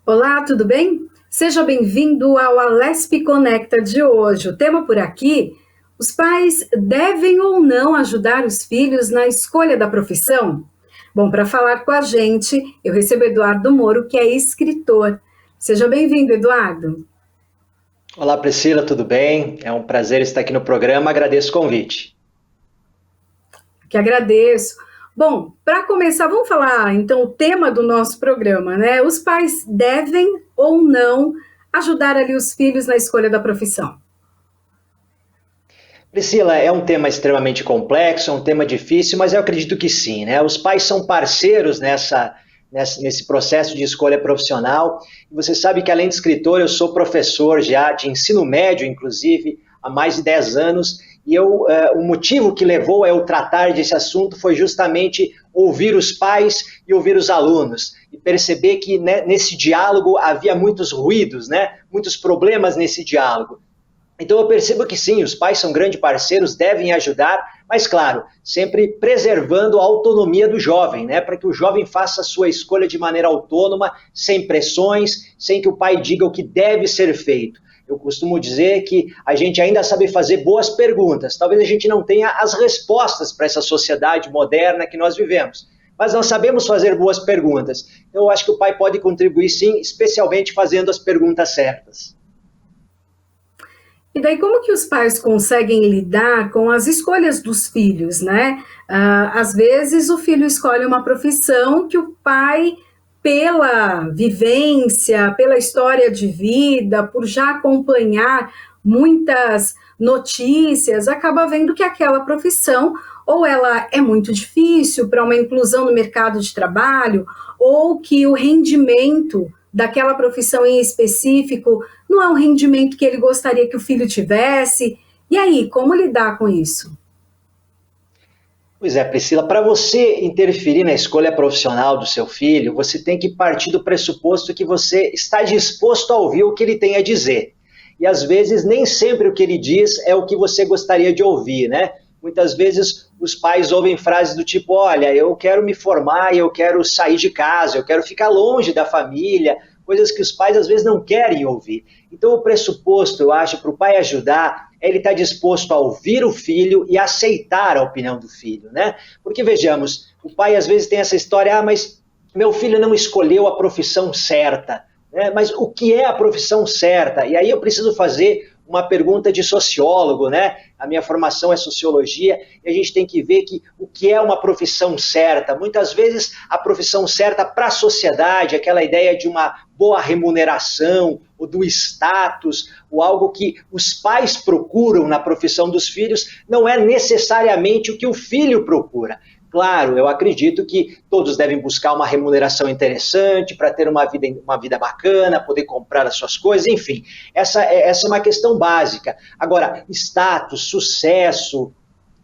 Olá, tudo bem? Seja bem-vindo ao Alesp Conecta de hoje. O tema por aqui: os pais devem ou não ajudar os filhos na escolha da profissão? Bom, para falar com a gente, eu recebo Eduardo Moro, que é escritor. Seja bem-vindo, Eduardo. Olá Priscila, tudo bem? É um prazer estar aqui no programa, agradeço o convite. Que agradeço. Bom, para começar, vamos falar então o tema do nosso programa, né? Os pais devem ou não ajudar ali os filhos na escolha da profissão? Priscila, é um tema extremamente complexo, é um tema difícil, mas eu acredito que sim, né? Os pais são parceiros nesse processo de escolha profissional. E você sabe que além de escritor, eu sou professor já de ensino médio, inclusive, há mais de 10 anos, e o motivo que levou a eu tratar desse assunto foi justamente ouvir os pais e ouvir os alunos, e perceber que né, nesse diálogo havia muitos ruídos, né? Muitos problemas nesse diálogo. Então eu percebo que sim, os pais são grandes parceiros, devem ajudar, mas claro, sempre preservando a autonomia do jovem, né? Para que o jovem faça a sua escolha de maneira autônoma, sem pressões, sem que o pai diga o que deve ser feito. Eu costumo dizer que a gente ainda sabe fazer boas perguntas, talvez a gente não tenha as respostas para essa sociedade moderna que nós vivemos, mas nós sabemos fazer boas perguntas. Então eu acho que o pai pode contribuir sim, especialmente fazendo as perguntas certas. E daí, como que os pais conseguem lidar com as escolhas dos filhos, né? Às vezes, o filho escolhe uma profissão que o pai, pela vivência, pela história de vida, por já acompanhar muitas notícias, acaba vendo que aquela profissão ou ela é muito difícil para uma inclusão no mercado de trabalho, ou que o rendimento daquela profissão em específico não é um rendimento que ele gostaria que o filho tivesse. E aí, como lidar com isso? Pois é, Priscila, para você interferir na escolha profissional do seu filho, você tem que partir do pressuposto que você está disposto a ouvir o que ele tem a dizer. E às vezes nem sempre o que ele diz é o que você gostaria de ouvir, né? Muitas vezes os pais ouvem frases do tipo: olha, eu quero me formar, eu quero sair de casa, eu quero ficar longe da família, coisas que os pais às vezes não querem ouvir. Então o pressuposto, eu acho, para o pai ajudar é ele estar disposto a ouvir o filho e aceitar a opinião do filho, né? Porque vejamos, o pai às vezes tem essa história: ah, mas meu filho não escolheu a profissão certa, né? Mas o que é a profissão certa? E aí eu preciso fazer uma pergunta de sociólogo, né? A minha formação é sociologia e a gente tem que ver que o que é uma profissão certa. Muitas vezes a profissão certa para a sociedade, aquela ideia de uma boa remuneração, ou do status, ou algo que os pais procuram na profissão dos filhos, não é necessariamente o que o filho procura. Claro, eu acredito que todos devem buscar uma remuneração interessante para ter uma vida bacana, poder comprar as suas coisas, enfim. Essa é uma questão básica. Agora, status, sucesso,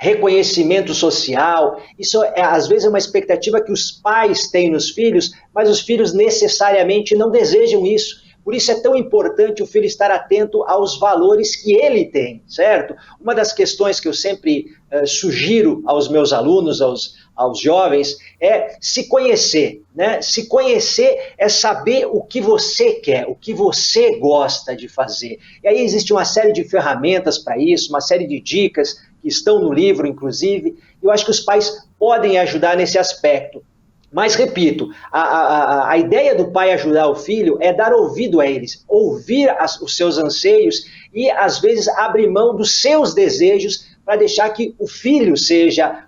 reconhecimento social, isso às vezes é uma expectativa que os pais têm nos filhos, mas os filhos necessariamente não desejam isso. Por isso é tão importante o filho estar atento aos valores que ele tem, certo? Uma das questões que eu sempre sugiro aos meus alunos, aos jovens, é se conhecer, né? Se conhecer é saber o que você quer, o que você gosta de fazer. E aí existe uma série de ferramentas para isso, uma série de dicas que estão no livro, inclusive, e eu acho que os pais podem ajudar nesse aspecto. Mas, repito, a ideia do pai ajudar o filho é dar ouvido a eles, ouvir os seus anseios e, às vezes, abrir mão dos seus desejos para deixar que o filho seja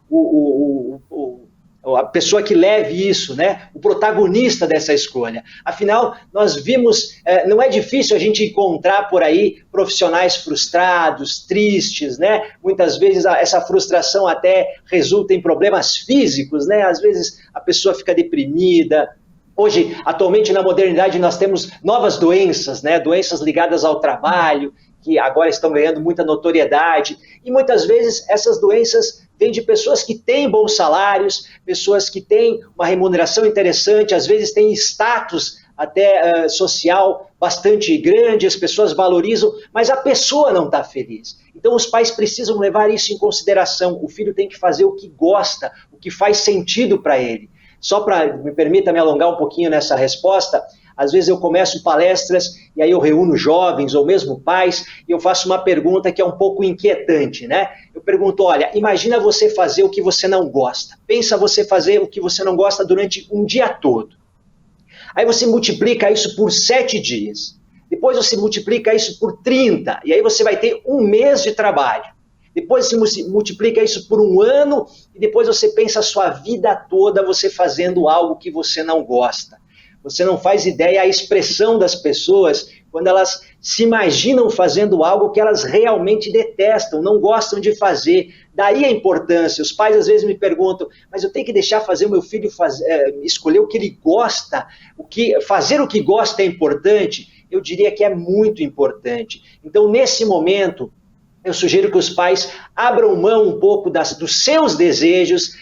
a pessoa que leve isso, né? O protagonista dessa escolha. Afinal, nós vimos, não é difícil a gente encontrar por aí profissionais frustrados, tristes, né? Muitas vezes essa frustração até resulta em problemas físicos, né? Às vezes a pessoa fica deprimida. Hoje, atualmente na modernidade, nós temos novas doenças, né? Doenças ligadas ao trabalho, que agora estão ganhando muita notoriedade, e muitas vezes essas doenças vêm de pessoas que têm bons salários, pessoas que têm uma remuneração interessante, às vezes têm status até social bastante grande, as pessoas valorizam, mas a pessoa não está feliz. Então os pais precisam levar isso em consideração. O filho tem que fazer o que gosta, o que faz sentido para ele. Só para, me permita me alongar um pouquinho nessa resposta, às vezes eu começo palestras e aí eu reúno jovens ou mesmo pais e eu faço uma pergunta que é um pouco inquietante, né? Eu pergunto, olha, imagina você fazer o que você não gosta. Pensa você fazer o que você não gosta durante um dia todo. Aí você multiplica isso por 7 dias. Depois você multiplica isso por 30, e aí você vai ter um mês de trabalho. Depois você multiplica isso por um ano, e depois você pensa a sua vida toda você fazendo algo que você não gosta. Você não faz ideia a expressão das pessoas quando elas se imaginam fazendo algo que elas realmente detestam, não gostam de fazer. Daí a importância. Os pais às vezes me perguntam, mas eu tenho que deixar fazer o meu filho escolher o que ele gosta? Fazer o que gosta é importante? Eu diria que é muito importante. Então, nesse momento, eu sugiro que os pais abram mão um pouco dos seus desejos,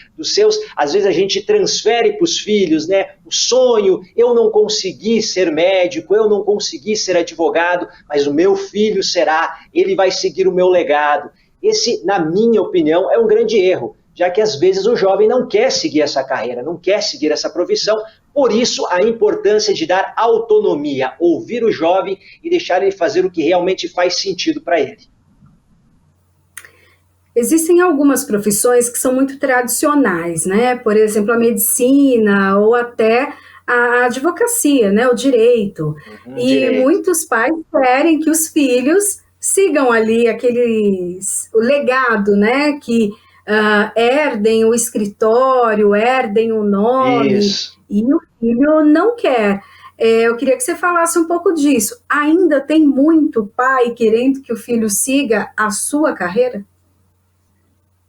às vezes a gente transfere para os filhos, né? O sonho, eu não consegui ser médico, eu não consegui ser advogado, mas o meu filho será, ele vai seguir o meu legado. Esse, na minha opinião, é um grande erro, já que às vezes o jovem não quer seguir essa carreira, não quer seguir essa profissão. Por isso, a importância de dar autonomia, ouvir o jovem e deixar ele fazer o que realmente faz sentido para ele. Existem algumas profissões que são muito tradicionais, né? Por exemplo, a medicina ou até a advocacia, né? O direito. E direito. Muitos pais querem que os filhos sigam ali o legado, né? Que herdem o escritório, herdem o nome. Isso. E o filho não quer. Eu queria que você falasse um pouco disso. Ainda tem muito pai querendo que o filho siga a sua carreira?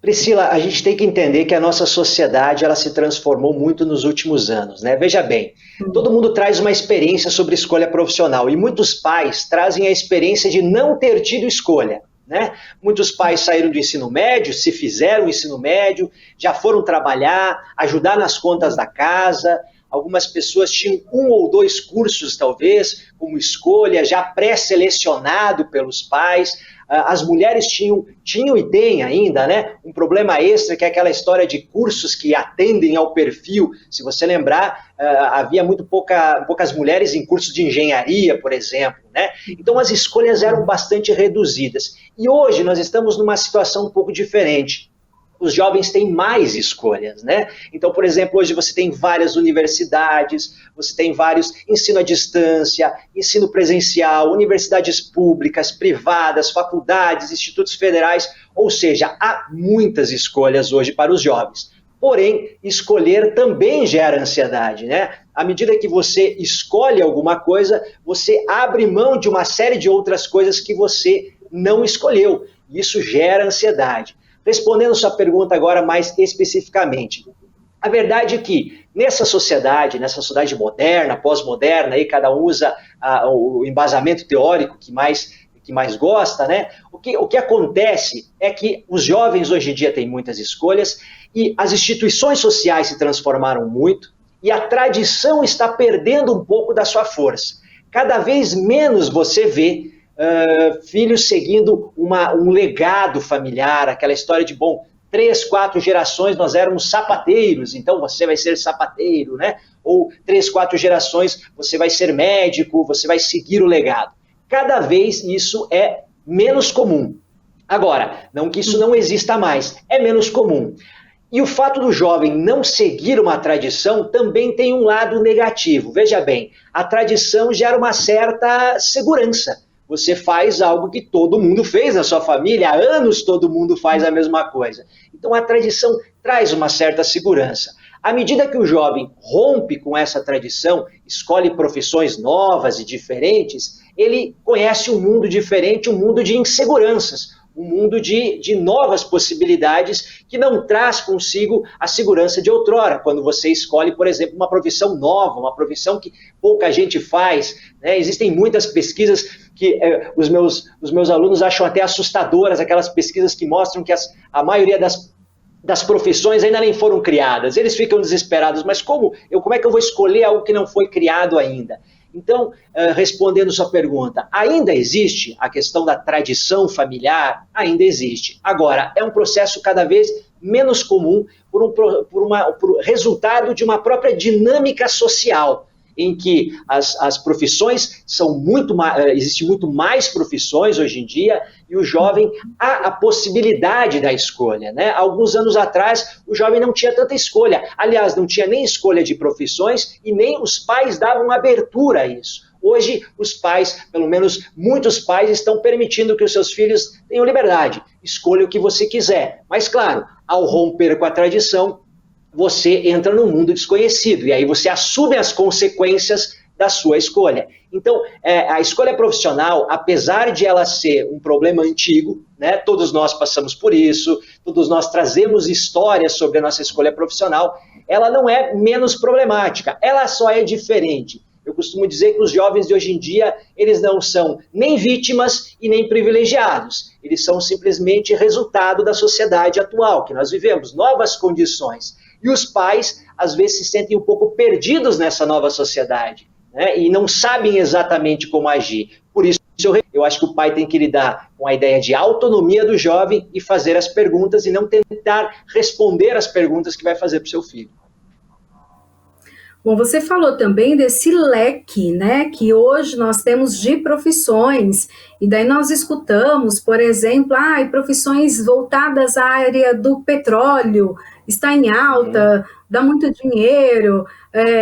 Priscila, a gente tem que entender que a nossa sociedade ela se transformou muito nos últimos anos, né? Veja bem, todo mundo traz uma experiência sobre escolha profissional e muitos pais trazem a experiência de não ter tido escolha, né? Muitos pais saíram do ensino médio, se fizeram o ensino médio, já foram trabalhar, ajudar nas contas da casa. Algumas pessoas tinham 1 ou 2 cursos, talvez, como escolha, já pré-selecionado pelos pais. As mulheres tinham e têm ainda, né, um problema extra, que é aquela história de cursos que atendem ao perfil. Se você lembrar, havia muito poucas mulheres em cursos de engenharia, por exemplo, né? Então as escolhas eram bastante reduzidas. E hoje nós estamos numa situação um pouco diferente. Os jovens têm mais escolhas, né? Então, por exemplo, hoje você tem várias universidades, você tem vários ensino à distância, ensino presencial, universidades públicas, privadas, faculdades, institutos federais, ou seja, há muitas escolhas hoje para os jovens. Porém, escolher também gera ansiedade, né? À medida que você escolhe alguma coisa, você abre mão de uma série de outras coisas que você não escolheu. Isso gera ansiedade. Respondendo sua pergunta agora mais especificamente, a verdade é que nessa sociedade moderna, pós-moderna, aí cada um usa o embasamento teórico que mais gosta, né? O que acontece é que os jovens hoje em dia têm muitas escolhas e as instituições sociais se transformaram muito e a tradição está perdendo um pouco da sua força. Cada vez menos você vê filhos seguindo um legado familiar, aquela história de, 3, 4 gerações nós éramos sapateiros, então você vai ser sapateiro, né? Ou 3, 4 gerações você vai ser médico, você vai seguir o legado. Cada vez isso é menos comum. Agora, não que isso não exista mais, é menos comum. E o fato do jovem não seguir uma tradição também tem um lado negativo. Veja bem, a tradição gera uma certa segurança. Você faz algo que todo mundo fez na sua família, há anos todo mundo faz a mesma coisa. Então a tradição traz uma certa segurança. À medida que o jovem rompe com essa tradição, escolhe profissões novas e diferentes, ele conhece um mundo diferente, um mundo de inseguranças, um mundo de novas possibilidades que não traz consigo a segurança de outrora, quando você escolhe, por exemplo, uma profissão nova, uma profissão que pouca gente faz, né? Existem muitas pesquisas que os meus alunos acham até assustadoras, aquelas pesquisas que mostram que a maioria das profissões ainda nem foram criadas. Eles ficam desesperados, mas como é que eu vou escolher algo que não foi criado ainda? Então, respondendo sua pergunta, ainda existe a questão da tradição familiar? Ainda existe. Agora, é um processo cada vez menos comum por resultado de uma própria dinâmica social. em que as profissões são muito mais, existe muito mais profissões hoje em dia, e o jovem há a possibilidade da escolha, né? Alguns anos atrás, o jovem não tinha tanta escolha. Aliás, não tinha nem escolha de profissões e nem os pais davam abertura a isso. Hoje, os pais, pelo menos muitos pais, estão permitindo que os seus filhos tenham liberdade. Escolha o que você quiser. Mas, claro, ao romper com a tradição, você entra num mundo desconhecido. E aí você assume as consequências da sua escolha. Então, a escolha profissional, apesar de ela ser um problema antigo, né, todos nós passamos por isso, todos nós trazemos histórias sobre a nossa escolha profissional, ela não é menos problemática, ela só é diferente. Eu costumo dizer que os jovens de hoje em dia, eles não são nem vítimas e nem privilegiados. Eles são simplesmente resultado da sociedade atual, que nós vivemos, novas condições. E os pais, às vezes, se sentem um pouco perdidos nessa nova sociedade, né? E não sabem exatamente como agir. Por isso, eu acho que o pai tem que lidar com a ideia de autonomia do jovem e fazer as perguntas e não tentar responder as perguntas que vai fazer para o seu filho. Bom, você falou também desse leque, né, que hoje nós temos de profissões, e daí nós escutamos, por exemplo, profissões voltadas à área do petróleo, está em alta, dá muito dinheiro,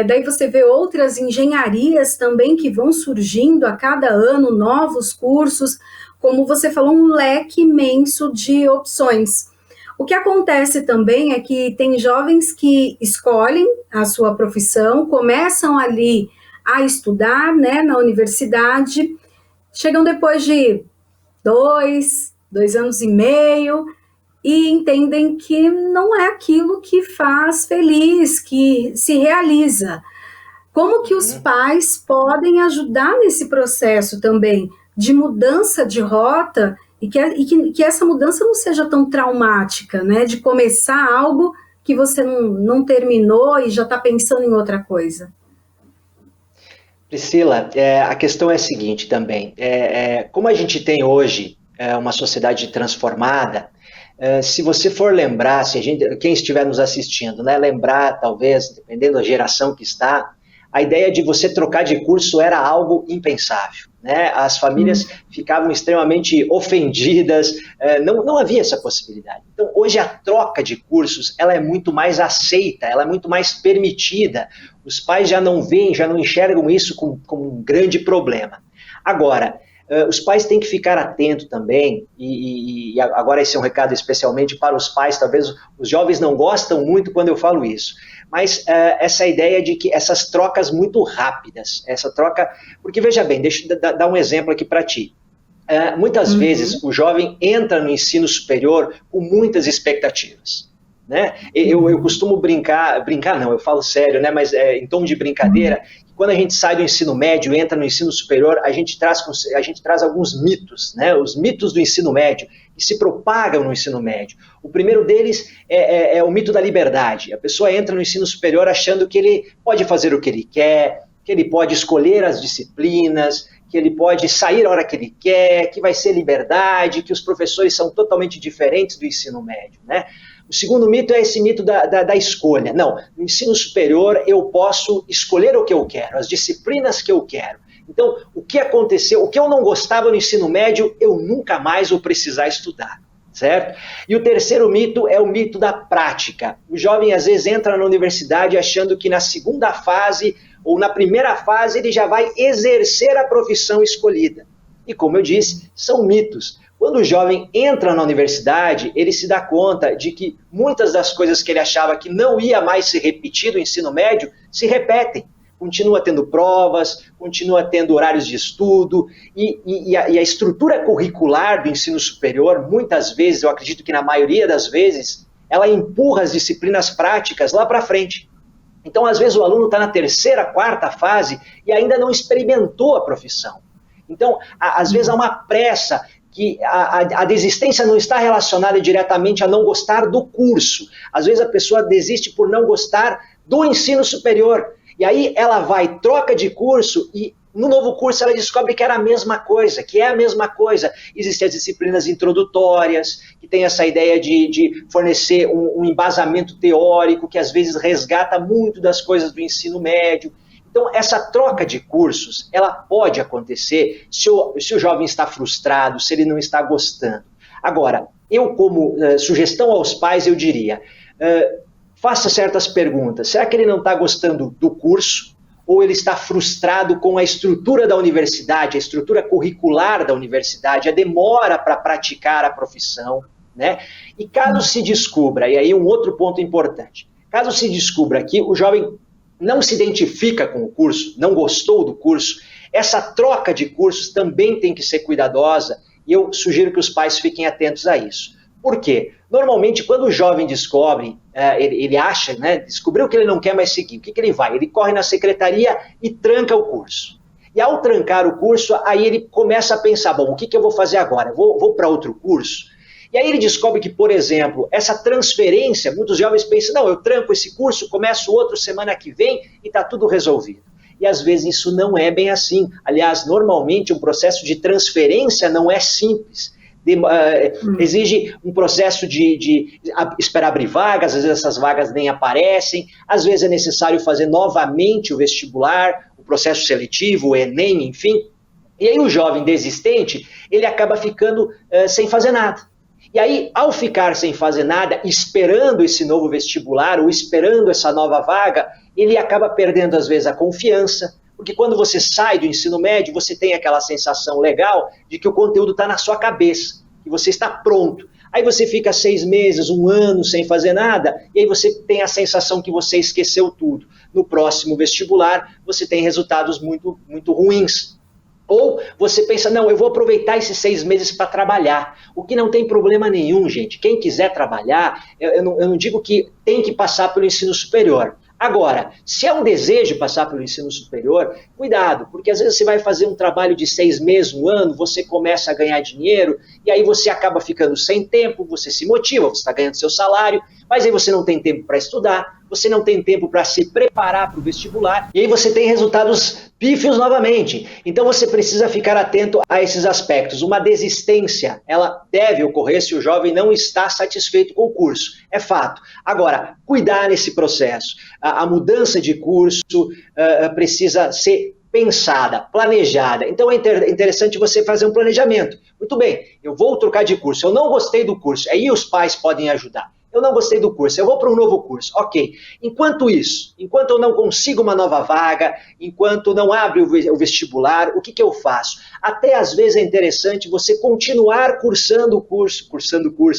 daí você vê outras engenharias também que vão surgindo a cada ano, novos cursos, como você falou, um leque imenso de opções. O que acontece também é que tem jovens que escolhem a sua profissão, começam ali a estudar, né, na universidade, chegam depois de 2 anos e meio, e entendem que não é aquilo que faz feliz, que se realiza. Como que os pais podem ajudar nesse processo também de mudança de rota e que essa mudança não seja tão traumática, né? De começar algo que você não terminou e já está pensando em outra coisa. Priscila, a questão é a seguinte também. Como a gente tem hoje uma sociedade transformada, se você for lembrar, quem estiver nos assistindo, né, lembrar, talvez, dependendo da geração que está, a ideia de você trocar de curso era algo impensável, né? As famílias ficavam extremamente ofendidas, não havia essa possibilidade. Então, hoje a troca de cursos, ela é muito mais aceita, ela é muito mais permitida. Os pais já não veem, já não enxergam isso como um grande problema. Agora, os pais têm que ficar atentos também, e agora esse é um recado especialmente para os pais, talvez os jovens não gostam muito quando eu falo isso, mas essa ideia de que essas trocas muito rápidas, essa troca, porque veja bem, deixa eu dar um exemplo aqui para ti. Muitas vezes o jovem entra no ensino superior com muitas expectativas, né? Eu costumo brincar não, eu falo sério, né? Mas em tom de brincadeira, quando a gente sai do ensino médio e entra no ensino superior, a gente traz alguns mitos, né? Os mitos do ensino médio, que se propagam no ensino médio. O primeiro deles é o mito da liberdade. A pessoa entra no ensino superior achando que ele pode fazer o que ele quer, que ele pode escolher as disciplinas, que ele pode sair a hora que ele quer, que vai ser liberdade, que os professores são totalmente diferentes do ensino médio, né? O segundo mito é esse mito da escolha. Não, no ensino superior eu posso escolher o que eu quero, as disciplinas que eu quero. Então, o que aconteceu, o que eu não gostava no ensino médio, eu nunca mais vou precisar estudar, certo? E o terceiro mito é o mito da prática. O jovem às vezes entra na universidade achando que na segunda fase ou na primeira fase ele já vai exercer a profissão escolhida. E como eu disse, são mitos. Quando o jovem entra na universidade, ele se dá conta de que muitas das coisas que ele achava que não ia mais se repetir do ensino médio, se repetem. Continua tendo provas, continua tendo horários de estudo, e a estrutura curricular do ensino superior, muitas vezes, eu acredito que na maioria das vezes, ela empurra as disciplinas práticas lá para frente. Então, às vezes, o aluno está na terceira, quarta fase e ainda não experimentou a profissão. Então, às vezes há uma pressa, que a desistência não está relacionada diretamente a não gostar do curso. Às vezes a pessoa desiste por não gostar do ensino superior. E aí ela vai, troca de curso e no novo curso ela descobre que era a mesma coisa, que é a mesma coisa. Existem as disciplinas introdutórias, que tem essa ideia de fornecer um embasamento teórico, que às vezes resgata muito das coisas do ensino médio. Então, essa troca de cursos, ela pode acontecer se o jovem está frustrado, se ele não está gostando. Agora, eu como sugestão aos pais, eu diria, faça certas perguntas. Será que ele não está gostando do curso? Ou ele está frustrado com a estrutura da universidade, a estrutura curricular da universidade, a demora para praticar a profissão, né? E caso se descubra, e aí um outro ponto importante, caso se descubra que o jovem não se identifica com o curso, não gostou do curso, essa troca de cursos também tem que ser cuidadosa e eu sugiro que os pais fiquem atentos a isso. Por quê? Normalmente, quando o jovem descobre, ele acha, né, descobriu que ele não quer mais seguir, o que ele vai? Ele corre na secretaria e tranca o curso. E ao trancar o curso, aí ele começa a pensar, bom, o que eu vou fazer agora? Vou para outro curso? E aí ele descobre que, por exemplo, essa transferência, muitos jovens pensam, não, eu tranco esse curso, começo outro semana que vem e está tudo resolvido. E às vezes isso não é bem assim. Aliás, normalmente um processo de transferência não é simples. Exige um processo de esperar abrir vagas, às vezes essas vagas nem aparecem, às vezes é necessário fazer novamente o vestibular, o processo seletivo, o Enem, enfim. E aí o jovem desistente, ele acaba ficando sem fazer nada. E aí, ao ficar sem fazer nada, esperando esse novo vestibular ou esperando essa nova vaga, ele acaba perdendo, às vezes, a confiança, porque quando você sai do ensino médio, você tem aquela sensação legal de que o conteúdo está na sua cabeça, que você está pronto. Aí você fica 6 meses, 1 ano sem fazer nada, e aí você tem a sensação que você esqueceu tudo. No próximo vestibular, você tem resultados muito, muito ruins. Ou você pensa, não, eu vou aproveitar esses 6 meses para trabalhar, o que não tem problema nenhum, gente. Quem quiser trabalhar, eu não digo que tem que passar pelo ensino superior. Agora, se é um desejo passar pelo ensino superior, cuidado, porque às vezes você vai fazer um trabalho de 6 meses, 1 ano, você começa a ganhar dinheiro, e aí você acaba ficando sem tempo, você se motiva, você está ganhando seu salário, mas aí você não tem tempo para estudar, você não tem tempo para se preparar para o vestibular, e aí você tem resultados pífios novamente. Então você precisa ficar atento a esses aspectos. Uma desistência, ela deve ocorrer se o jovem não está satisfeito com o curso, é fato. Agora, cuidar nesse processo. A mudança de curso precisa ser pensada, planejada. Então é interessante você fazer um planejamento. Muito bem, eu vou trocar de curso, eu não gostei do curso, aí os pais podem ajudar. Eu não gostei do curso, eu vou para um novo curso. Ok. Enquanto isso, enquanto eu não consigo uma nova vaga, enquanto não abre o vestibular, o que eu faço? Até às vezes é interessante você continuar cursando o curso,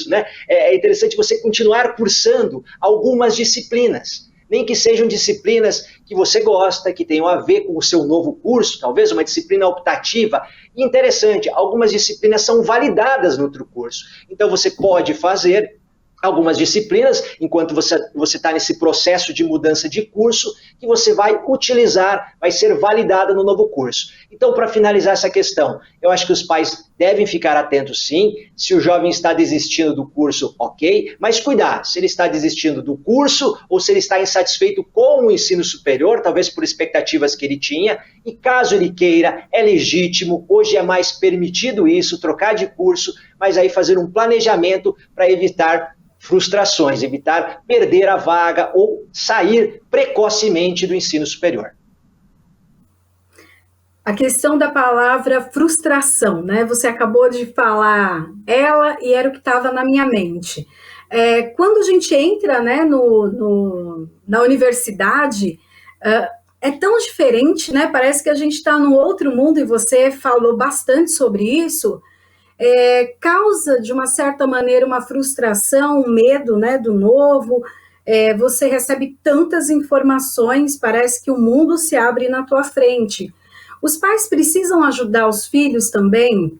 né? É interessante você continuar cursando algumas disciplinas. Nem que sejam disciplinas que você gosta, que tenham a ver com o seu novo curso, talvez uma disciplina optativa. E interessante, algumas disciplinas são validadas no outro curso. Então você pode fazer algumas disciplinas, enquanto você está nesse processo de mudança de curso, que você vai utilizar, vai ser validada no novo curso. Então, para finalizar essa questão, eu acho que os pais devem ficar atentos sim, se o jovem está desistindo do curso, ok, mas cuidar, se ele está desistindo do curso ou se ele está insatisfeito com o ensino superior, talvez por expectativas que ele tinha, e caso ele queira, é legítimo, hoje é mais permitido isso, trocar de curso, mas aí fazer um planejamento para evitar frustrações, evitar perder a vaga ou sair precocemente do ensino superior. A questão da palavra frustração, né? Você acabou de falar ela e era o que estava na minha mente. Quando a gente entra, né, na universidade, é tão diferente, né? Parece que a gente está num outro mundo e você falou bastante sobre isso. Causa, de uma certa maneira, uma frustração, um medo, né, do novo. Você recebe tantas informações, parece que o mundo se abre na tua frente. Os pais precisam ajudar os filhos também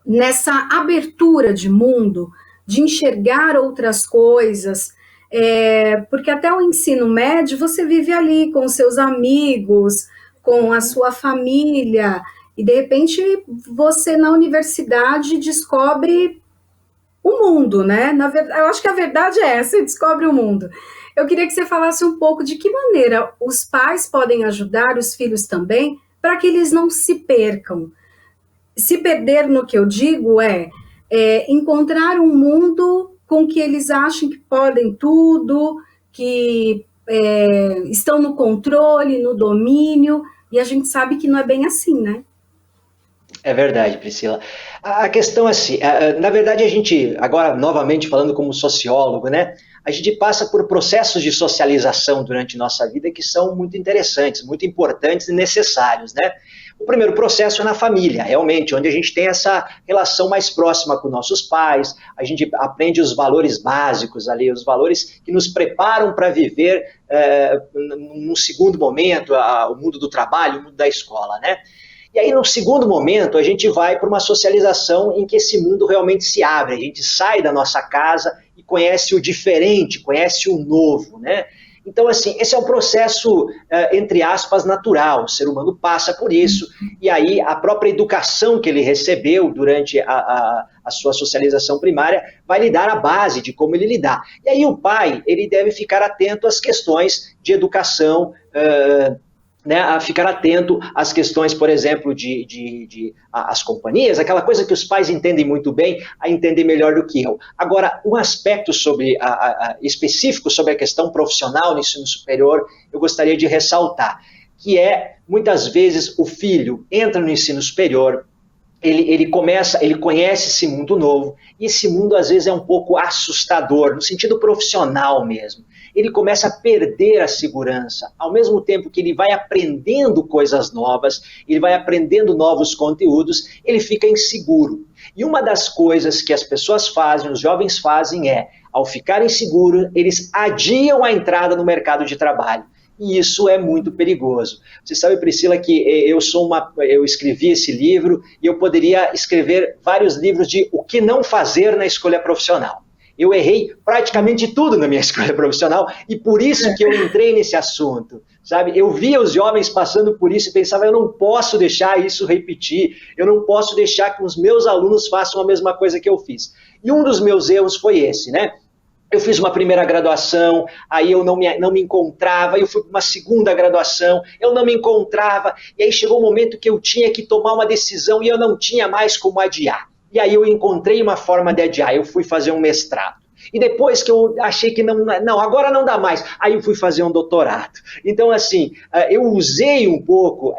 nessa abertura de mundo, de enxergar outras coisas, porque até o ensino médio você vive ali com os seus amigos, com a sua família, e de repente você na universidade descobre o mundo, né? Eu acho que a verdade é essa, você descobre o mundo. Eu queria que você falasse um pouco de que maneira os pais podem ajudar os filhos também, para que eles não se percam. Se perder no que eu digo encontrar um mundo com que eles achem que podem tudo, que estão no controle, no domínio, e a gente sabe que não é bem assim, né? É verdade, Priscila. A questão é assim, na verdade a gente, agora novamente falando como sociólogo, né, a gente passa por processos de socialização durante nossa vida que são muito interessantes, muito importantes e necessários, né? O primeiro processo é na família, realmente, onde a gente tem essa relação mais próxima com nossos pais, a gente aprende os valores básicos ali, os valores que nos preparam para viver num segundo momento, o mundo do trabalho, o mundo da escola, né? E aí, no segundo momento, a gente vai para uma socialização em que esse mundo realmente se abre, a gente sai da nossa casa e conhece o diferente, conhece o novo, né? Então, assim, esse é um processo, entre aspas, natural, o ser humano passa por isso, e aí a própria educação que ele recebeu durante a sua socialização primária vai lhe dar a base de como ele lidar. E aí o pai, ele deve ficar atento às questões de educação, né, a ficar atento às questões, por exemplo, as companhias, aquela coisa que os pais entendem muito bem, a entender melhor do que eu. Agora, um aspecto específico sobre a questão profissional no ensino superior, eu gostaria de ressaltar, que é, muitas vezes, o filho entra no ensino superior, ele conhece esse mundo novo, e esse mundo às vezes é um pouco assustador, no sentido profissional mesmo. Ele começa a perder a segurança, ao mesmo tempo que ele vai aprendendo coisas novas, ele vai aprendendo novos conteúdos, ele fica inseguro. E uma das coisas que as pessoas fazem, os jovens fazem ao ficar inseguro, eles adiam a entrada no mercado de trabalho. E isso é muito perigoso. Você sabe, Priscila, que eu escrevi esse livro e eu poderia escrever vários livros de o que não fazer na escolha profissional. Eu errei praticamente tudo na minha escolha profissional e por isso que eu entrei nesse assunto, sabe? Eu via os jovens passando por isso e pensava, eu não posso deixar isso repetir, eu não posso deixar que os meus alunos façam a mesma coisa que eu fiz. E um dos meus erros foi esse, né? Eu fiz uma primeira graduação, aí eu não me encontrava, eu fui para uma segunda graduação, eu não me encontrava, e aí chegou um momento que eu tinha que tomar uma decisão e eu não tinha mais como adiar. E aí eu encontrei uma forma de adiar, eu fui fazer um mestrado. E depois que eu achei que não, agora não dá mais, aí eu fui fazer um doutorado. Então, assim, eu usei um pouco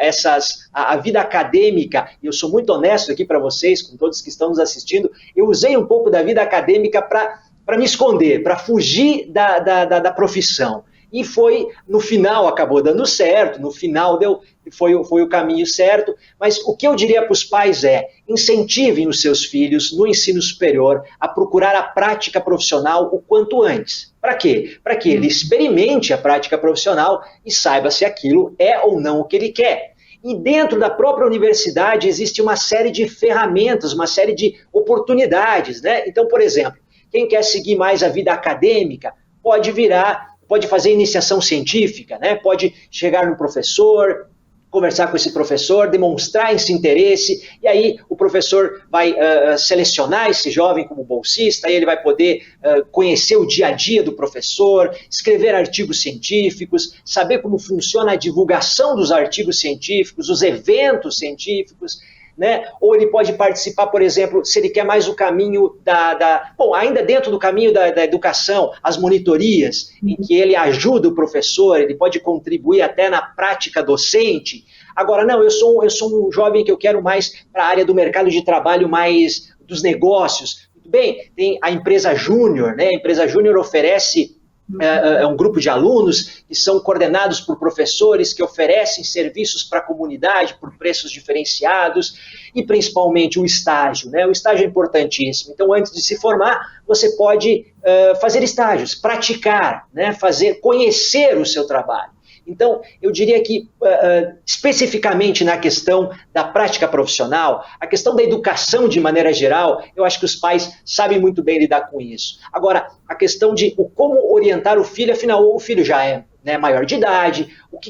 a vida acadêmica, e eu sou muito honesto aqui para vocês, com todos que estão nos assistindo, eu usei um pouco da vida acadêmica para me esconder, para fugir da profissão. E no final acabou dando certo, no final foi o caminho certo, mas o que eu diria para os pais incentivem os seus filhos no ensino superior a procurar a prática profissional o quanto antes. Para quê? Para que ele experimente a prática profissional e saiba se aquilo é ou não o que ele quer. E dentro da própria universidade existe uma série de ferramentas, uma série de oportunidades, né? Então, por exemplo, quem quer seguir mais a vida acadêmica pode fazer iniciação científica, né? Pode chegar no professor, conversar com esse professor, demonstrar esse interesse, e aí o professor vai selecionar esse jovem como bolsista, aí ele vai poder conhecer o dia a dia do professor, escrever artigos científicos, saber como funciona a divulgação dos artigos científicos, os eventos científicos, né? Ou ele pode participar, por exemplo, se ele quer mais o caminho bom, ainda dentro do caminho da educação, as monitorias, em que ele ajuda o professor, ele pode contribuir até na prática docente. Agora, não, eu sou um jovem que eu quero mais para a área do mercado de trabalho, mais dos negócios. Muito bem, tem a empresa Júnior, né? A empresa Júnior oferece um grupo de alunos que são coordenados por professores que oferecem serviços para a comunidade por preços diferenciados e principalmente o estágio, né? O estágio é importantíssimo. Então, antes de se formar, você pode fazer estágios, praticar, né? Conhecer o seu trabalho. Então, eu diria que, especificamente na questão da prática profissional, a questão da educação de maneira geral, eu acho que os pais sabem muito bem lidar com isso. Agora, a questão de como orientar o filho, afinal, o filho já é, né, maior de idade,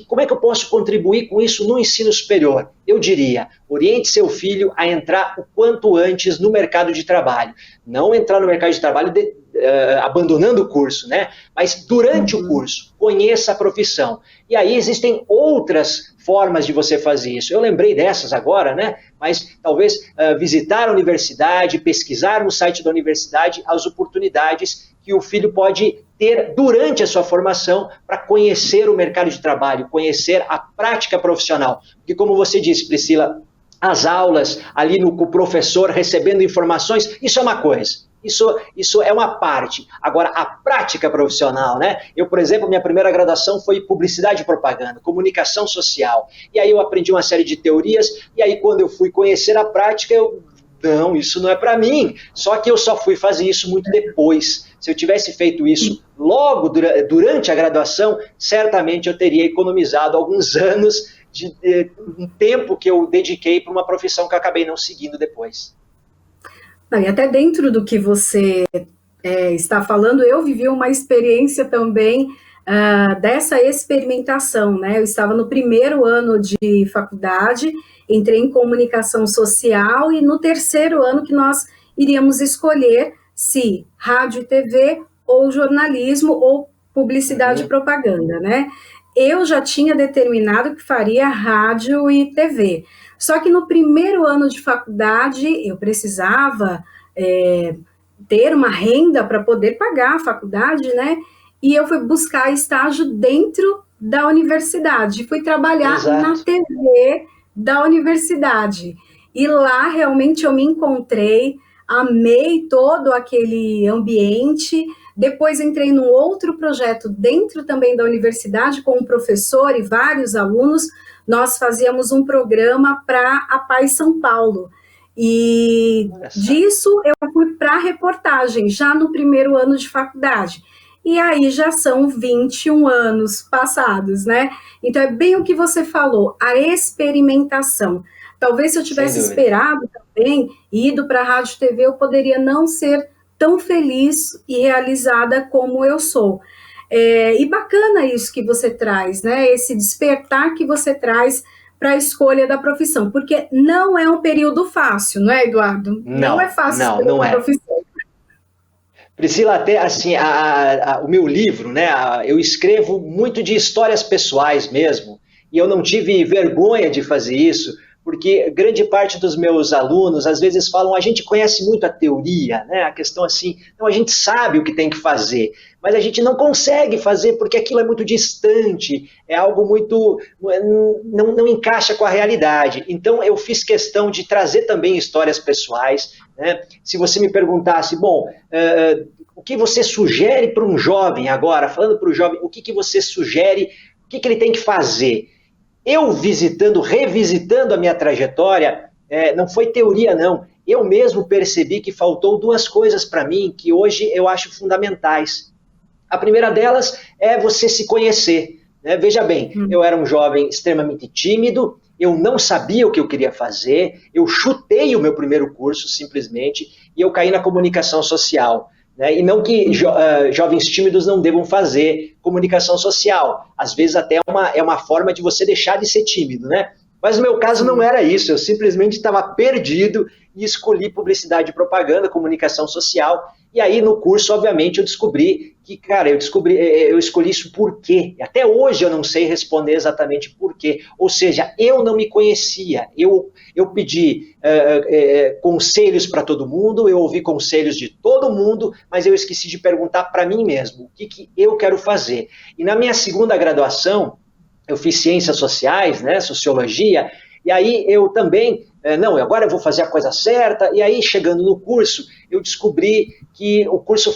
como é que eu posso contribuir com isso no ensino superior? Eu diria, oriente seu filho a entrar o quanto antes no mercado de trabalho. Não entrar no mercado de trabalho abandonando o curso, né? Mas durante o curso, conheça a profissão. E aí existem outras formas de você fazer isso. Eu lembrei dessas agora, né? Mas talvez visitar a universidade, pesquisar no site da universidade as oportunidades que o filho pode ter durante a sua formação para conhecer o mercado de trabalho, conhecer a prática profissional. Porque como você disse, Priscila, as aulas ali com o professor recebendo informações, isso é uma coisa. Isso é uma parte. Agora, a prática profissional, né? Eu, por exemplo, minha primeira graduação foi publicidade e propaganda, comunicação social. E aí eu aprendi uma série de teorias, e aí quando eu fui conhecer a prática, não, isso não é para mim. Só que eu só fui fazer isso muito depois. Se eu tivesse feito isso logo durante a graduação, certamente eu teria economizado alguns anos de um tempo que eu dediquei para uma profissão que eu acabei não seguindo depois. E até dentro do que você está falando, eu vivi uma experiência também dessa experimentação, né? Eu estava no primeiro ano de faculdade, entrei em comunicação social e no terceiro ano que nós iríamos escolher se rádio e TV ou jornalismo ou publicidade e propaganda, né? Eu já tinha determinado que faria rádio e TV. Só que no primeiro ano de faculdade, eu precisava ter uma renda para poder pagar a faculdade, né? E eu fui buscar estágio dentro da universidade. Fui trabalhar na TV da universidade. E lá, realmente, eu me encontrei, amei todo aquele ambiente. Depois entrei num outro projeto dentro também da universidade, com um professor e vários alunos. Nós fazíamos um programa para a Paz São Paulo. E disso eu fui para a reportagem, já no primeiro ano de faculdade. E aí já são 21 anos passados, né? Então é bem o que você falou, a experimentação. Talvez se eu tivesse esperado também, ido para a Rádio e TV, eu poderia não ser tão feliz e realizada como eu sou. E bacana isso que você traz, né? Esse despertar que você traz para a escolha da profissão, porque não é um período fácil, não é, Eduardo? Não é fácil escolher uma profissão. Priscila, até assim, o meu livro, né? Eu escrevo muito de histórias pessoais mesmo, e eu não tive vergonha de fazer isso, porque grande parte dos meus alunos às vezes falam, a gente conhece muito a teoria, né? A questão assim, não, a gente sabe o que tem que fazer, mas a gente não consegue fazer porque aquilo é muito distante, é algo muito, não encaixa com a realidade. Então eu fiz questão de trazer também histórias pessoais, né? Se você me perguntasse, bom, o que você sugere para um jovem agora, falando para o jovem, o que você sugere, o que ele tem que fazer? Eu revisitando a minha trajetória, não foi teoria não, eu mesmo percebi que faltou duas coisas para mim que hoje eu acho fundamentais. A primeira delas é você se conhecer, né? Veja bem, eu era um jovem extremamente tímido, eu não sabia o que eu queria fazer, eu chutei o meu primeiro curso simplesmente e eu caí na comunicação social. E não que jovens tímidos não devam fazer comunicação social. Às vezes até é uma forma de você deixar de ser tímido, né? Mas no meu caso não era isso, eu simplesmente estava perdido e escolhi publicidade e propaganda, comunicação social. E aí no curso, obviamente, eu descobri que, cara, eu escolhi isso por quê? Até hoje eu não sei responder exatamente por quê. Ou seja, eu não me conhecia, eu pedi conselhos para todo mundo, eu ouvi conselhos de todo mundo, mas eu esqueci de perguntar para mim mesmo, o que eu quero fazer. E na minha segunda graduação, eu fiz ciências sociais, né, sociologia, e aí eu também, agora eu vou fazer a coisa certa, e aí chegando no curso, eu descobri que o curso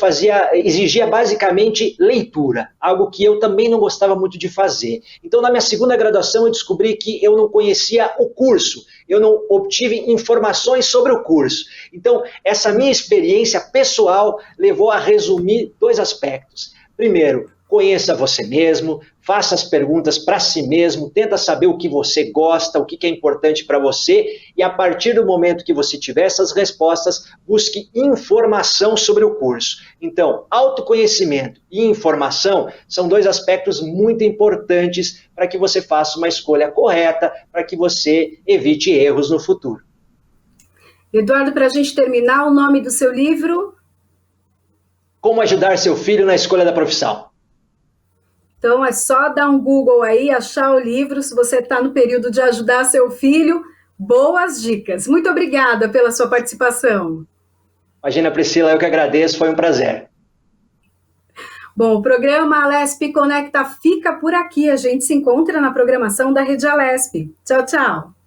exigia basicamente leitura, algo que eu também não gostava muito de fazer. Então na minha segunda graduação eu descobri que eu não conhecia o curso, eu não obtive informações sobre o curso. Então essa minha experiência pessoal levou a resumir dois aspectos. Primeiro, conheça você mesmo, faça as perguntas para si mesmo, tenta saber o que você gosta, o que é importante para você, e a partir do momento que você tiver essas respostas, busque informação sobre o curso. Então, autoconhecimento e informação são dois aspectos muito importantes para que você faça uma escolha correta, para que você evite erros no futuro. Eduardo, para a gente terminar, o nome do seu livro? Como ajudar seu filho na escolha da profissão. Então é só dar um Google aí, achar o livro, se você está no período de ajudar seu filho, boas dicas. Muito obrigada pela sua participação. Imagina, Priscila, eu que agradeço, foi um prazer. Bom, o programa Alesp Conecta fica por aqui. A gente se encontra na programação da Rede Alesp. Tchau, tchau.